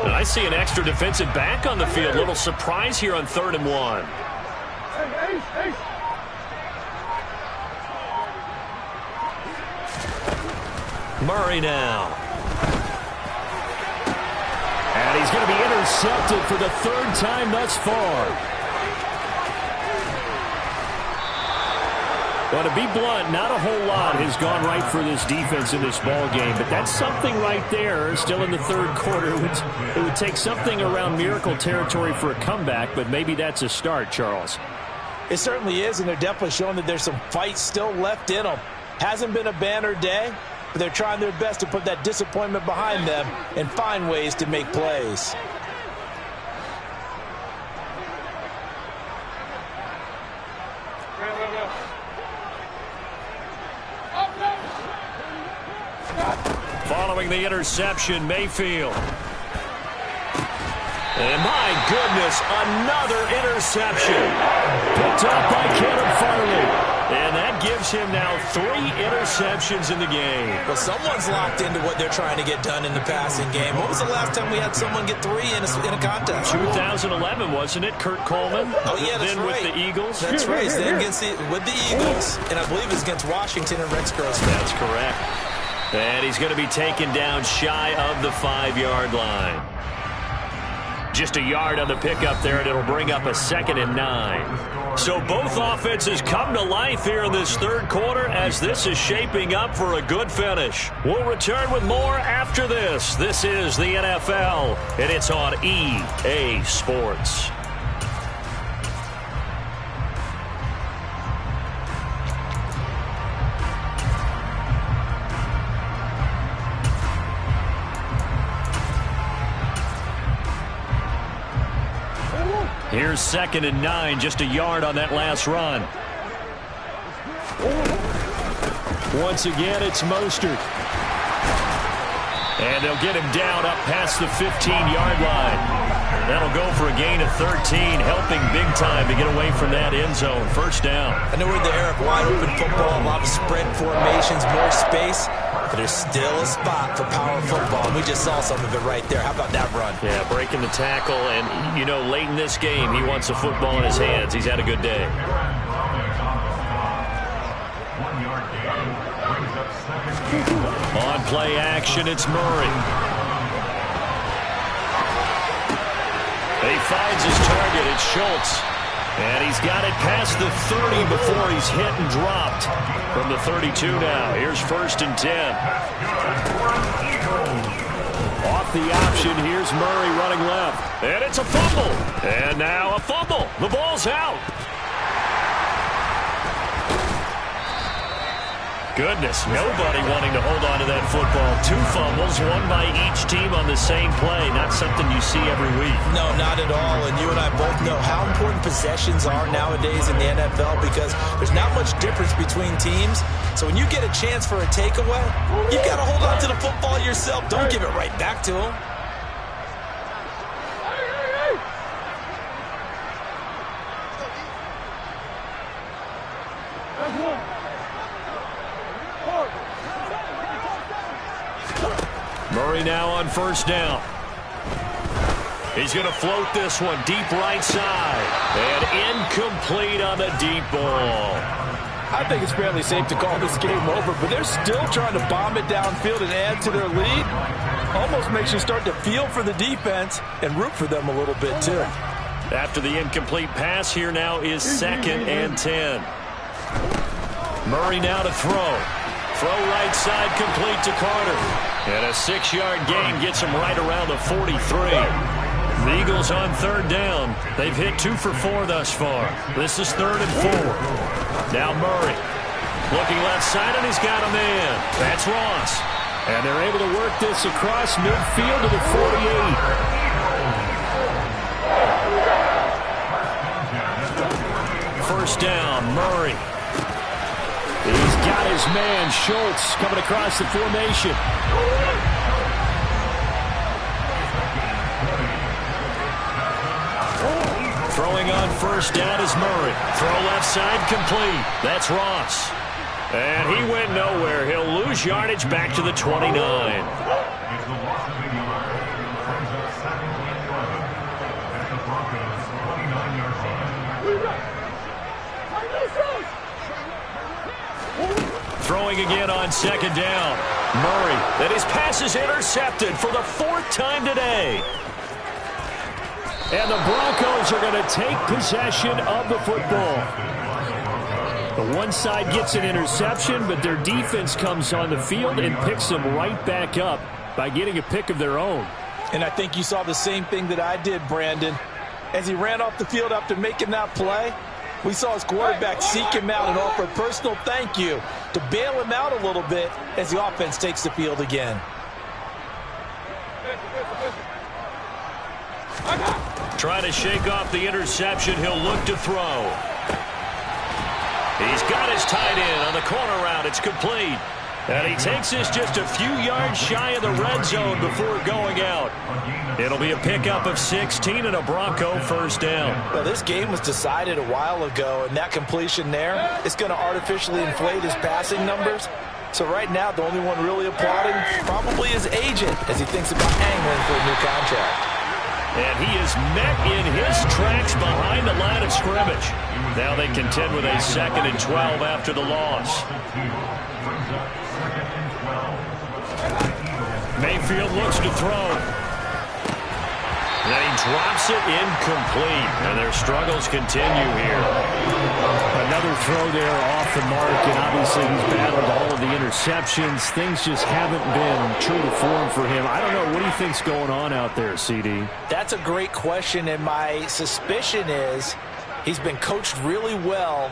And I see an extra defensive back on the field. Little surprise here on 3rd and 1. Murray now. And he's going to be intercepted for the 3rd time thus far. Well, to be blunt, not a whole lot has gone right for this defense in this ball game, but that's something right there. Still in the 3rd quarter, it would take something around miracle territory for a comeback, but maybe that's a start, Charles. It certainly is, and they're definitely showing that there's some fight still left in them. Hasn't been a banner day, but they're trying their best to put that disappointment behind them and find ways to make plays. Following the interception, Mayfield. And my goodness, another interception. Picked up by Caleb Farley. And that gives him now 3 interceptions in the game. Well, someone's locked into what they're trying to get done in the passing game. When was the last time we had someone get 3 in a contest? 2011, wasn't it? Kurt Coleman. Oh, yeah, that's then right. With the Eagles. That's right. Then with the Eagles. And I believe it's against Washington and Rex Grossman. That's correct. And he's going to be taken down shy of the 5-yard line. Just a yard on the pickup there, and it'll bring up a 2nd and 9. So both offenses come to life here in this 3rd quarter as this is shaping up for a good finish. We'll return with more after this. This is the NFL, and it's on EA Sports. Here's 2nd and 9, just a yard on that last run. Once again, it's Mostert. And they'll get him down up past the 15-yard line. That'll go for a gain of 13, helping big time to get away from that end zone. 1st down. I know we're in the era of wide-open football, a lot of spread formations, more space. But there's still a spot for power football. We just saw some of it right there. How about that run? Yeah, breaking the tackle. And, you know, late in this game, he wants the football in his hands. He's had a good day. On play action, it's Murray. He finds his target. It's Schultz. And he's got it past the 30 before he's hit and dropped. From the 32 now. Here's 1st and 10. Off the option, here's Murray running left. And it's a fumble. And now a fumble. The ball's out. Goodness, nobody wanting to hold on to that football. 2 fumbles, one by each team on the same play. Not something you see every week. No, not at all. And you and I both know how important possessions are nowadays in the NFL because there's not much difference between teams. So when you get a chance for a takeaway, you've got to hold on to the football yourself. Don't give it right back to them. Murray now on 1st down. He's going to float this one deep right side. And incomplete on the deep ball. I think it's fairly safe to call this game over, but they're still trying to bomb it downfield and add to their lead. Almost makes you start to feel for the defense and root for them a little bit, too. After the incomplete pass, here now is 2nd and 10. Murray now to throw. Throw right side complete to Carter. And a 6-yard gain gets them right around the 43. The Eagles on third down. They've hit 2 for 4 thus far. This is 3rd and 4. Now Murray. Looking left side, and he's got a man. That's Ross. And they're able to work this across midfield to the 48. First down, Murray. He's got his man, Schultz, coming across the formation. Throwing on first down is Murray. Throw left side complete. That's Ross. And he went nowhere. He'll lose yardage back to the 29. Throwing again on second down. Murray, and his pass is intercepted for the 4th time today. And the Broncos are going to take possession of the football. The one side gets an interception, but their defense comes on the field and picks them right back up by getting a pick of their own. And I think you saw the same thing that I did, Brandon. As he ran off the field after making that play, we saw his quarterback seek him out and offer a personal thank you to bail him out a little bit as the offense takes the field again. Trying to shake off the interception. He'll look to throw. He's got his tight end on the corner route. It's complete. And he takes this just a few yards shy of the red zone before going out. It'll be a pickup of 16 and a Bronco first down. Well, this game was decided a while ago, and that completion there is going to artificially inflate his passing numbers. So right now, the only one really applauding probably his agent as he thinks about angling for a new contract. And he is met in his tracks behind the line of scrimmage. Now they contend with a 2nd and 12 after the loss. Mayfield looks to throw. Then he drops it incomplete. And their struggles continue here. Another throw there off the mark, and obviously he's battled all of the interceptions. Things just haven't been true to form for him. I don't know. What do you think's going on out there, CD? That's a great question, and my suspicion is he's been coached really well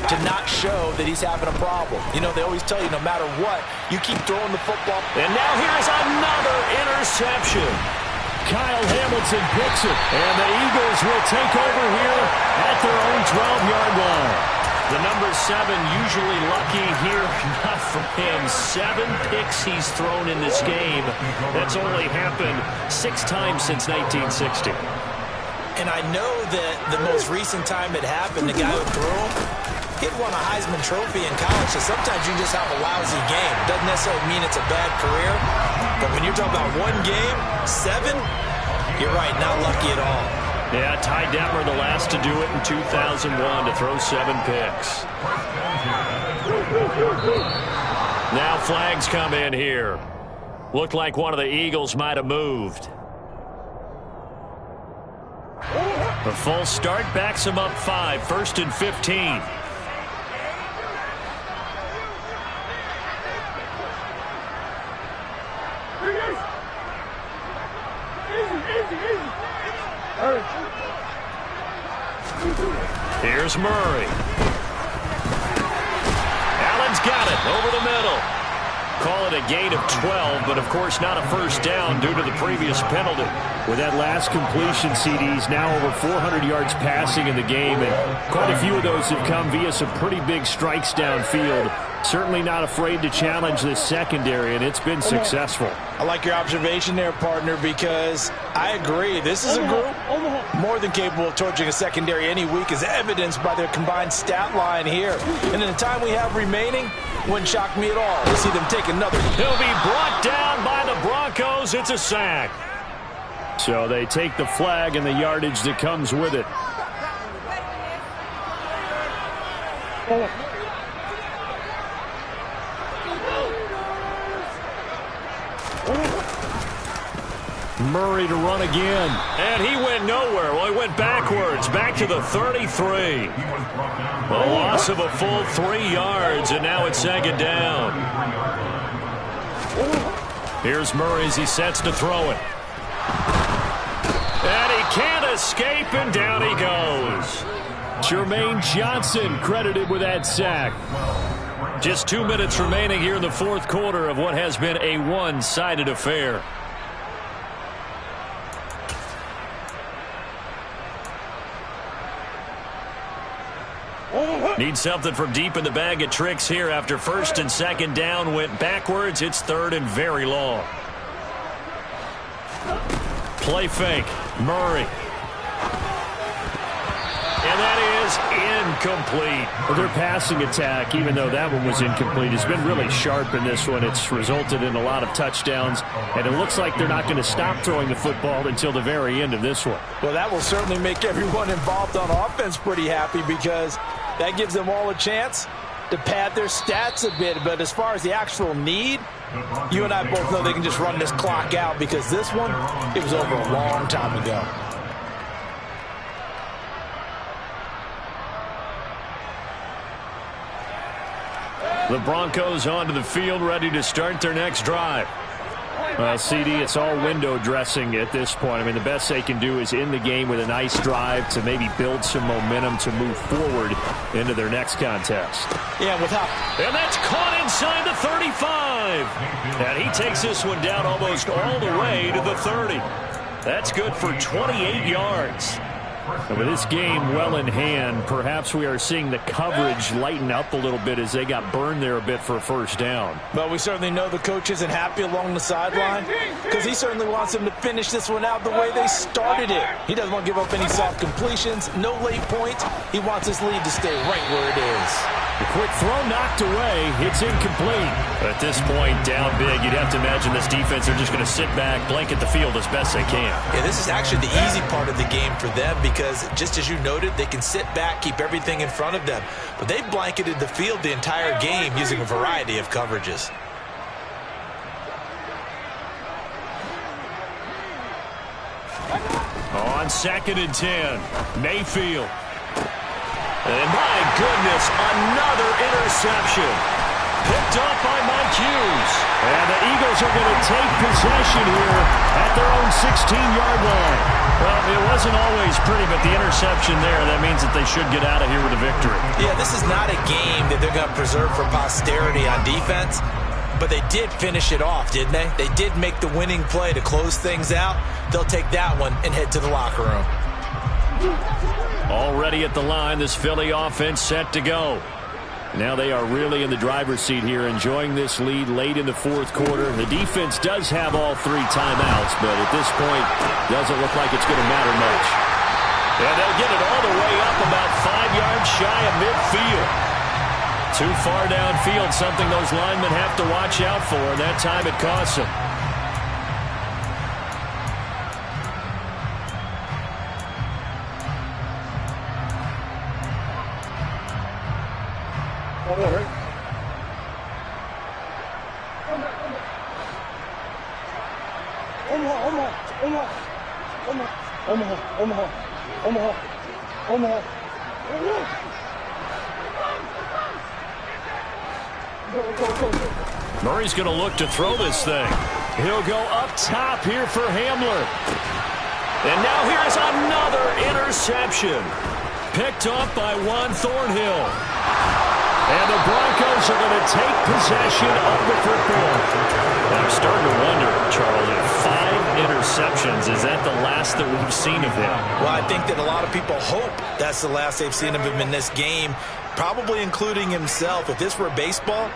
to not show that he's having a problem. You know, they always tell you no matter what, you keep throwing the football. And now here's another interception. Kyle Hamilton picks it, and the Eagles will take over here at their own 12-yard line. The number 7 usually lucky here, not for him. 7 picks he's thrown in this game. That's only happened 6 times since 1960. And I know that the most recent time it happened, the guy who threw him, he won a Heisman Trophy in college, so sometimes you just have a lousy game. Doesn't necessarily mean it's a bad career, but when you're talking about one game, 7, you're right, not lucky at all. Yeah, Ty Detmer, the last to do it in 2001, to throw 7 picks. Now flags come in here. Looked like one of the Eagles might have moved. The full start backs him up 5, 1st and 15. Here's Murray. Allen's got it over the middle. Call it a gain of 12, but of course not a first down due to the previous penalty. With that last completion, CD's now over 400 yards passing in the game, and quite a few of those have come via some pretty big strikes downfield. Certainly not afraid to challenge this secondary, and it's been successful. I like your observation there, partner, because I agree. This is a group more than capable of torching a secondary any week, as evidenced by their combined stat line here. And in the time we have remaining, wouldn't shock me at all to see them take another. He'll be brought down by the Broncos. It's a sack. So they take the flag and the yardage that comes with it. Murray to run again. And he went nowhere. Well, he went backwards, back to the 33. A loss of a full 3 yards, and now it's 2nd down. Here's Murray as he sets to throw it. And he can't escape, and down he goes. Jermaine Johnson credited with that sack. Just 2 minutes remaining here in the fourth quarter of what has been a one-sided affair. Need something from deep in the bag of tricks here after first and second down went backwards. It's third and very long. Play fake. Murray. And that is incomplete. Well, their passing attack, even though that one was incomplete, has been really sharp in this one. It's resulted in a lot of touchdowns, and it looks like they're not going to stop throwing the football until the very end of this one. Well, that will certainly make everyone involved on offense pretty happy because that gives them all a chance to pad their stats a bit. But as far as the actual need, you and I both know they can just run this clock out because this one, it was over a long time ago. The Broncos onto the field, ready to start their next drive. Well, CD, it's all window dressing at this point. I mean, the best they can do is end the game with a nice drive to maybe build some momentum to move forward into their next contest. Yeah, and that's caught inside the 35. And he takes this one down almost all the way to the 30. That's good for 28 yards. And with this game well in hand, perhaps we are seeing the coverage lighten up a little bit as they got burned there a bit for a first down. But we certainly know the coach isn't happy along the sideline because he certainly wants them to finish this one out the way they started it. He doesn't want to give up any soft completions, no late points. He wants his lead to stay right where it is. The quick throw knocked away. It's incomplete. At this point, down big, you'd have to imagine this defense are just going to sit back, blanket the field as best they can. Yeah, this is actually the easy part of the game for them because just as you noted, they can sit back, keep everything in front of them. But they've blanketed the field the entire game using a variety of coverages. On 2nd and 10, Mayfield. And my goodness, another interception. Picked up by Mike Hughes. And the Eagles are going to take possession here at their own 16-yard line. Well, it wasn't always pretty, but the interception there, that means that they should get out of here with a victory. Yeah, this is not a game that they're going to preserve for posterity on defense, but they did finish it off, didn't they? They did make the winning play to close things out. They'll take that one and head to the locker room. Already at the line, this Philly offense set to go. Now they are really in the driver's seat here, enjoying this lead late in the fourth quarter. The defense does have all 3 timeouts, but at this point, doesn't look like it's going to matter much. And they'll get it all the way up about 5 yards shy of midfield. Too far downfield, something those linemen have to watch out for, and that time it costs them. Murray's going to look to throw this thing. He'll go up top here for Hamler. And now here's another interception. Picked off by Juan Thornhill. And the Broncos are going to take possession of the football. I'm starting to wonder, Charlie, 5 interceptions. Is that the last that we've seen of him? Well, I think that a lot of people hope that's the last they've seen of him in this game, probably including himself. If this were baseball,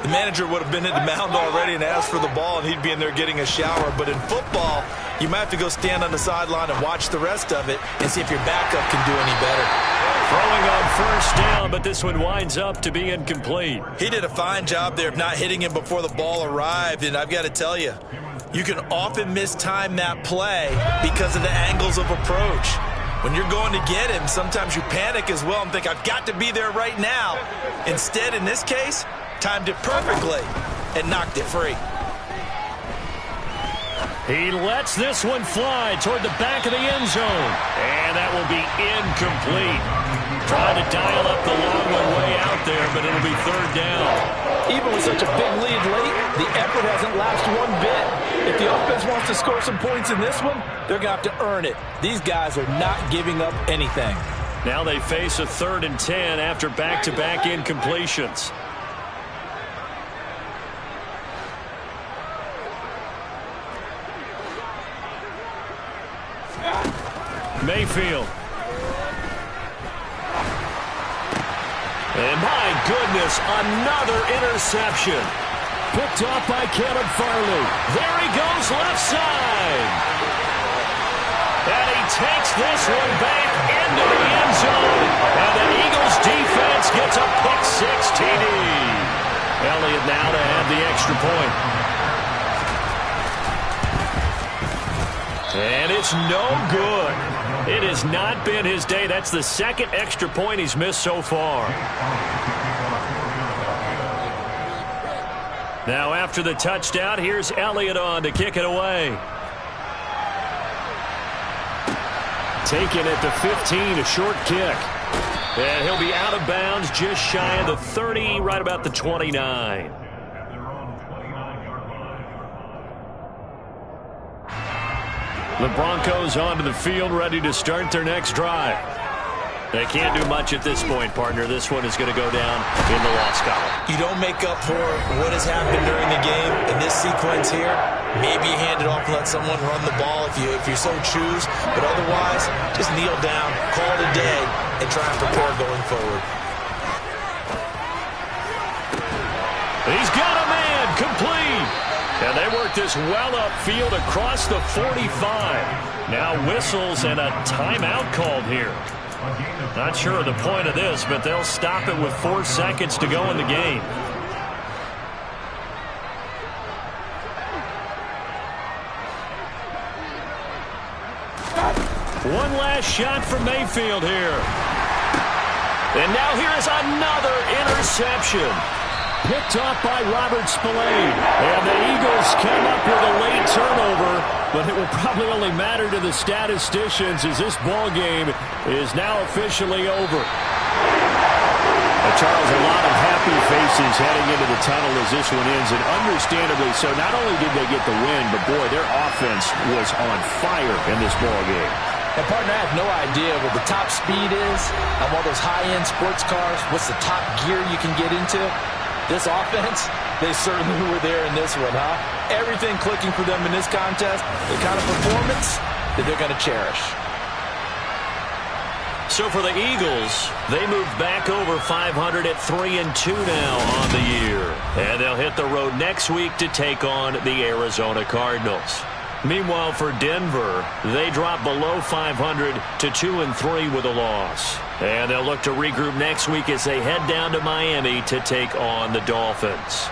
the manager would have been at the mound already and asked for the ball, and he'd be in there getting a shower. But in football, you might have to go stand on the sideline and watch the rest of it and see if your backup can do any better. Throwing on first down, but this one winds up to be incomplete. He did a fine job there of not hitting him before the ball arrived, and I've got to tell you, you can often mistime that play because of the angles of approach. When you're going to get him, sometimes you panic as well and think, I've got to be there right now. Instead, in this case, timed it perfectly and knocked it free. He lets this one fly toward the back of the end zone. And that will be incomplete. Trying to dial up the long one way out there, but it'll be third down. Even with such a big lead late, the effort hasn't lapsed one bit. If the offense wants to score some points in this one, they're going to have to earn it. These guys are not giving up anything. Now they face a 3rd and 10 after back-to-back incompletions. Mayfield. And my goodness, another interception. Picked off by Caleb Farley. There he goes, left side. And he takes this one back into the end zone. And the Eagles defense gets a pick-6 TD. Elliott now to have the extra point. And it's no good. It has not been his day. That's the 2nd extra point he's missed so far. Now after the touchdown, here's Elliott on to kick it away. Taken at the 15, a short kick. And he'll be out of bounds just shy of the 30, right about the 29. The Broncos onto the field, ready to start their next drive. They can't do much at this point, partner. This one is going to go down in the loss column. You don't make up for what has happened during the game in this sequence here. Maybe you hand it off and let someone run the ball if you so choose. But otherwise, just kneel down, call it a day, and try and prepare going forward. He's got a man, complete. And they work this well upfield across the 45. Now whistles and a timeout called here. Not sure of the point of this, but they'll stop it with 4 seconds to go in the game. One last shot from Mayfield here. And now here is another interception. Picked off by Robert Spillane. And the Eagles come up with a late turnover, but it will probably only matter to the statisticians as this ball game is now officially over. Charles, a lot of happy faces heading into the tunnel as this one ends, and understandably so. Not only did they get the win, but boy, their offense was on fire in this ball game. And partner, I have no idea what the top speed is on all those high-end sports cars. What's the top gear you can get into? This offense, they certainly were there in this one, huh? Everything clicking for them in this contest, the kind of performance that they're going to cherish. So for the Eagles, they moved back over 500 at 3-2 now on the year. And they'll hit the road next week to take on the Arizona Cardinals. Meanwhile, for Denver, they drop below 500 to 2-3 with a loss. And they'll look to regroup next week as they head down to Miami to take on the Dolphins.